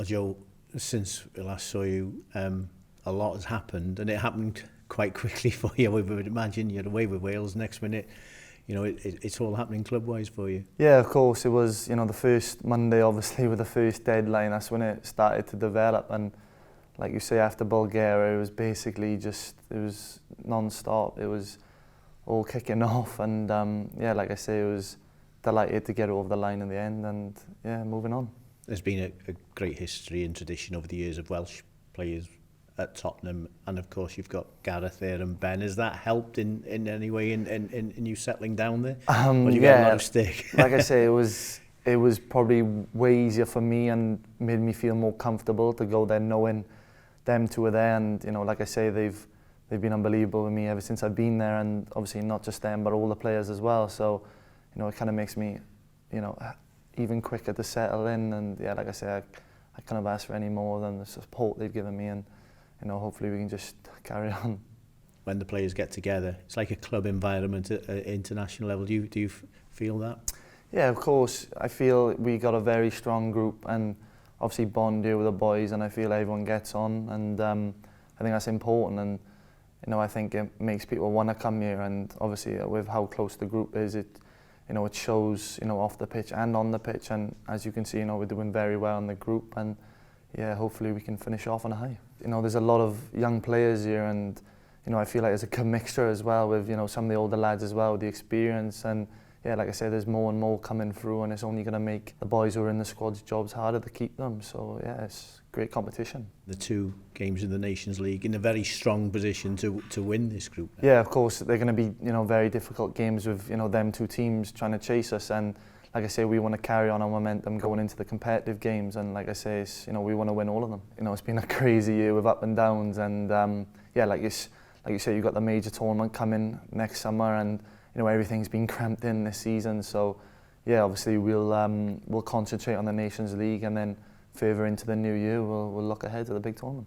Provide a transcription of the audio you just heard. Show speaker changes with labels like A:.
A: Joe, since we last saw you, a lot has happened, and it happened quite quickly for you. We would imagine you're away with Wales next minute. You know, it's all happening club-wise for you.
B: Yeah, of course. It was, you know, the first Monday, obviously, with the first deadline. That's when it started to develop. And like you say, after Bulgaria, it was basically just, it was non-stop. It was all kicking off. And yeah, like I say, it was delighted to get it over the line in the end. And yeah, moving on.
A: There's been a great history and tradition over the years of Welsh players at Tottenham, and of course you've got Gareth there and Ben. Has that helped in any way in you settling down there? Or you got a lot of stick?
B: Like I say, it was probably way easier for me and made me feel more comfortable to go there knowing them two are there. And you know, like I say, they've been unbelievable with me ever since I've been there, and obviously not just them but all the players as well. So you know, it kind of makes me, you know, even quicker to settle in. And yeah, like I say, I can't have asked for any more than the support they've given me, and you know, hopefully we can just carry on.
A: When the players get together, it's like a club environment at international level. Do you feel that?
B: Yeah, of course. I feel we got a very strong group, and obviously bond here with the boys, and I feel everyone gets on, and I think that's important. And you know, I think it makes people want to come here, and obviously with how close the group is, it shows, you know, off the pitch and on the pitch. And as you can see, you know, we're doing very well in the group, and yeah, hopefully we can finish off on a high. You know, there's a lot of young players here, and you know, I feel like there's a good mixture as well with, you know, some of the older lads as well, with the experience. And yeah, like I said, there's more and more coming through, and it's only going to make the boys who are in the squad's jobs harder to keep them. So yeah, it's great competition.
A: The two games in the Nations League in a very strong position to win this group.
B: Yeah, of course, they're going to be, you know, very difficult games with, you know, them two teams trying to chase us. And like I say, we want to carry on our momentum going into the competitive games, and like I say, you know, we want to win all of them. You know, it's been a crazy year with up and downs, and yeah, like you say, you've got the major tournament coming next summer, and you know, everything's been cramped in this season. So yeah, obviously we'll concentrate on the Nations League, and then further into the new year we'll look ahead to the big tournament.